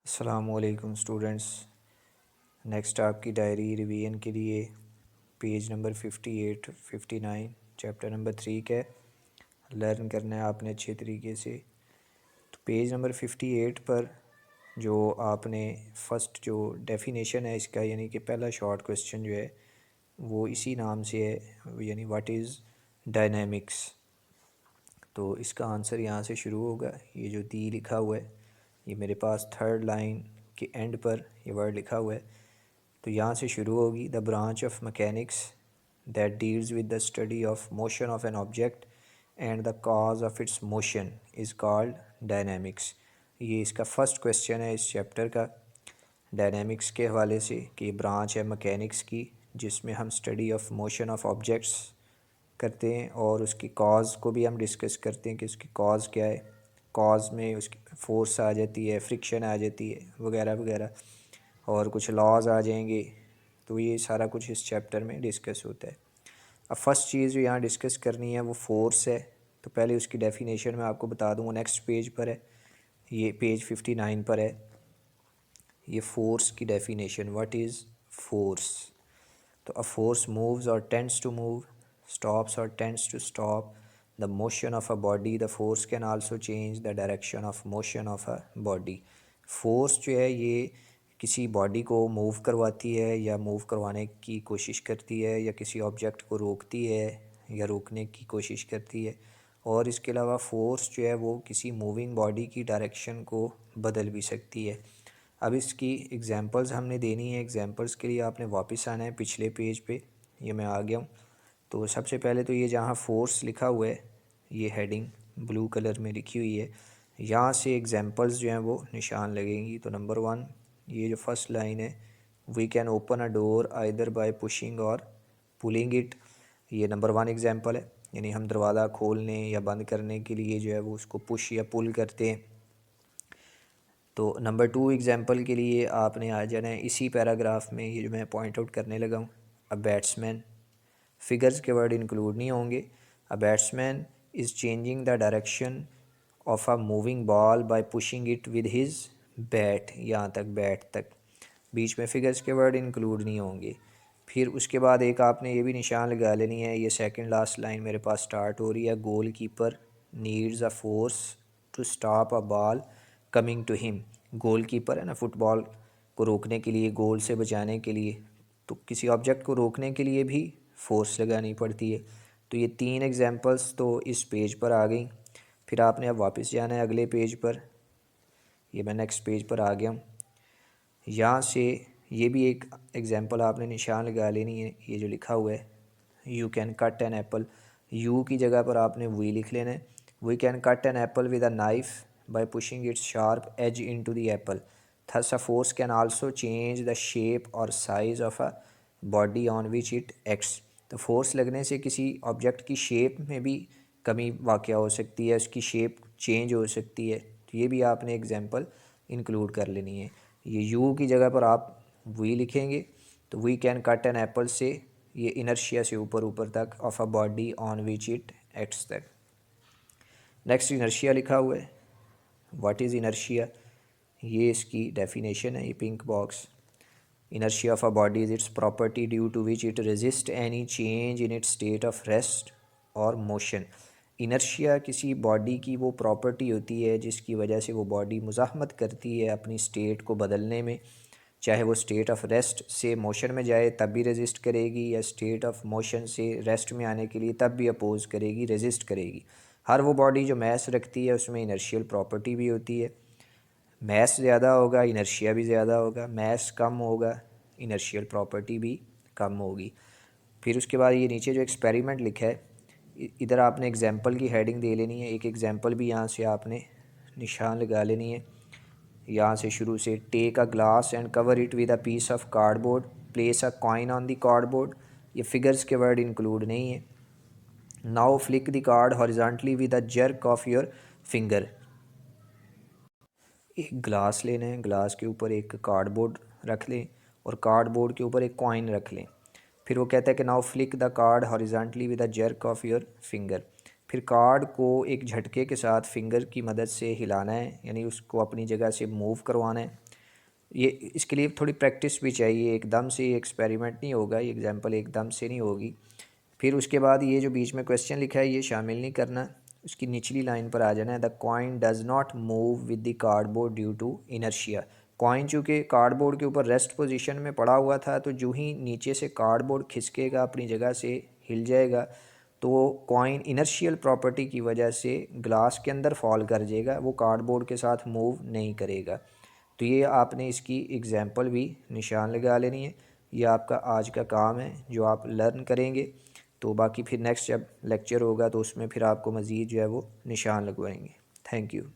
अस्सलामुअलैकुम students. Next आपकी diary revision के लिए पेज नंबर 58, 59 चैप्टर नंबर 3 का लर्न करना है आपने अच्छे तरीके से। तो पेज नंबर 58 पर जो आपने फ़र्स्ट जो डेफिनेशन है इसका, यानी कि पहला शॉर्ट क्वेश्चन जो है वो इसी नाम से है, यानी व्हाट इज़ डायनेमिक्स। तो इसका आंसर यहाँ से शुरू होगा। ये जो दी लिखा हुआ है, ये मेरे पास थर्ड लाइन के एंड पर ये वर्ड लिखा हुआ है। तो यहाँ से शुरू होगी। The branch of mechanics that deals with the study of motion of an object and the cause of its motion is called dynamics. ये इसका फर्स्ट क्वेश्चन है इस चैप्टर का, डायनेमिक्स के हवाले से, कि ब्रांच है मैकेनिक्स की जिसमें हम study of motion of objects करते हैं और उसकी कॉज को भी हम डिस्कस करते हैं कि उसकी कॉज क्या है। कॉज में उसकी फोर्स आ जाती है, फ्रिक्शन आ जाती है, वगैरह वगैरह, और कुछ लॉज आ जाएंगे। तो ये सारा कुछ इस चैप्टर में डिस्कस होता है। अब फर्स्ट चीज़ जो यहाँ डिस्कस करनी है वो फोर्स है। तो पहले उसकी डेफिनेशन मैं आपको बता दूँ, नेक्स्ट पेज पर है, ये पेज 59 पर है। ये फोर्स की डेफिनेशन, व्हाट इज़ फोर्स। तो a force moves or tends to move, stops or tends to stop the motion of a body. The force can also change the direction of motion of a body. Force जो है ये किसी body को move करवाती है या move करवाने की कोशिश करती है, या किसी ऑब्जेक्ट को रोकती है या रोकने की कोशिश करती है। और इसके अलावा फोर्स जो है वो किसी मूविंग बॉडी की डायरेक्शन को बदल भी सकती है। अब इसकी एग्जांपल्स हमने देनी है। एग्जांपल्स के लिए आपने वापस आना है पिछले पेज पे। ये मैं आ गया हूँ। तो सबसे पहले तो ये जहाँ फोर्स लिखा हुआ है, ये हेडिंग ब्लू कलर में लिखी हुई है, यहाँ से एग्जांपल्स जो हैं वो निशान लगेंगी। तो नंबर 1, ये जो फर्स्ट लाइन है, we can open a door either by pushing or pulling it. ये नंबर 1 एग्जांपल है, यानी हम दरवाज़ा खोलने या बंद करने के लिए जो है वो उसको पुश या पुल करते हैं। तो नंबर 2 एग्जांपल के लिए आपने आ जाना है इसी पैराग्राफ में, ये जो मैं पॉइंट आउट करने लगा हूँ, अ बैट्समैन। फिगर्स के वर्ड इंक्लूड नहीं होंगे। A batsman is changing the direction of a moving ball by pushing it with his bat. यहाँ तक बैट तक, बीच में फिगर्स के वर्ड इंक्लूड नहीं होंगे। फिर उसके बाद एक आपने ये भी निशान लगा लेनी है, ये सेकंड लास्ट लाइन मेरे पास स्टार्ट हो रही है, goalkeeper needs a force to stop a ball coming to him. Goalkeeper है ना, फुटबॉल को रोकने के लिए, गोल से बचाने के लिए, तो किसी ऑब्जेक्ट को रोकने के लिए भी फोर्स लगानी पड़ती है। तो ये 3 एग्जांपल्स तो इस पेज पर आ गई। फिर आपने अब वापस जाना है अगले पेज पर। ये मैं नेक्स्ट पेज पर आ गया हूँ। यहाँ से ये भी एक एग्जांपल आपने निशान लगा लेनी है, ये जो लिखा हुआ है, you can cut an apple. You की जगह पर आपने वी लिख लेना है। We can cut an apple with a knife by pushing its sharp edge into the apple. Thus a force can also change the shape और size of a body on which it acts. तो force लगने से किसी object की shape में भी कमी वाक़ हो सकती है, उसकी शेप चेंज हो सकती है। तो ये भी आपने एग्जांपल इंक्लूड कर लेनी है। ये यू की जगह पर आप वी लिखेंगे, तो we can cut an apple से ये इनर्शिया से ऊपर ऊपर तक of a body on which it acts तक। नेक्स्ट इनर्शिया लिखा हुआ है, व्हाट इज़ इनर्शिया। ये इसकी डेफिनेशन है, ये pink box. Inertia of a body is its property due to which it resist any change in its state of rest or motion. Inertia किसी बॉडी की वो प्रॉपर्टी होती है जिसकी वजह से वो बॉडी मुज़ाहमत करती है अपनी स्टेट को बदलने में। चाहे वो स्टेट ऑफ रेस्ट से मोशन में जाए तब भी रेजिस्ट करेगी, या स्टेट ऑफ मोशन से रेस्ट में आने के लिए तब भी अपोज करेगी, रेजिस्ट करेगी। हर वो बॉडी जो मैस रखती है उसमें इनर्शियल प्रॉपर्टी भी होती है। मैस ज़्यादा होगा, इनर्शिया भी ज़्यादा होगा। मैस कम होगा, इनर्शियल प्रॉपर्टी भी कम होगी। फिर उसके बाद ये नीचे जो एक्सपेरिमेंट लिखा है, इधर आपने एग्जांपल की हेडिंग दे लेनी है। एक एग्जांपल भी यहाँ से आपने निशान लगा लेनी है, यहाँ से शुरू से। Take a glass and cover it with a piece of cardboard, place a coin on the cardboard. ये फिगर्स के वर्ड इंक्लूड नहीं है। Now flick the card horizontally with a jerk of your finger. एक glass लेना है, glass के ऊपर एक कार्डबोर्ड रख लें और कार्डबोर्ड के ऊपर एक कॉइन रख लें। फिर वो कहता है कि now flick the card horizontally with a jerk of your finger. फिर कार्ड को एक झटके के साथ फिंगर की मदद से हिलाना है, यानी उसको अपनी जगह से मूव करवाना है। ये इसके लिए थोड़ी प्रैक्टिस भी चाहिए, एकदम से ये एक्सपेरिमेंट नहीं होगा, ये एग्जांपल एकदम से नहीं होगी। फिर उसके बाद ये जो बीच में क्वेश्चन लिखा है ये शामिल नहीं करना, उसकी निचली लाइन पर आ जाना है, the coin does not move with the cardboard due to inertia. Coin चूँकि कार्डबोर्ड के ऊपर रेस्ट पोजीशन में पड़ा हुआ था, तो जो ही नीचे से कार्डबोर्ड खिसकेगा अपनी जगह से हिल जाएगा, तो कॉइन इनर्शियल प्रॉपर्टी की वजह से ग्लास के अंदर फॉल कर जाएगा, वो कार्डबोर्ड के साथ मूव नहीं करेगा। तो ये आपने इसकी एग्ज़ाम्पल भी निशान लगा लेनी है। ये आपका आज का काम है जो आप लर्न करेंगे। तो बाकी फिर नेक्स्ट जब लेक्चर होगा तो उसमें फिर आपको मज़ीद जो है वो निशान लगवाएंगे। Thank you.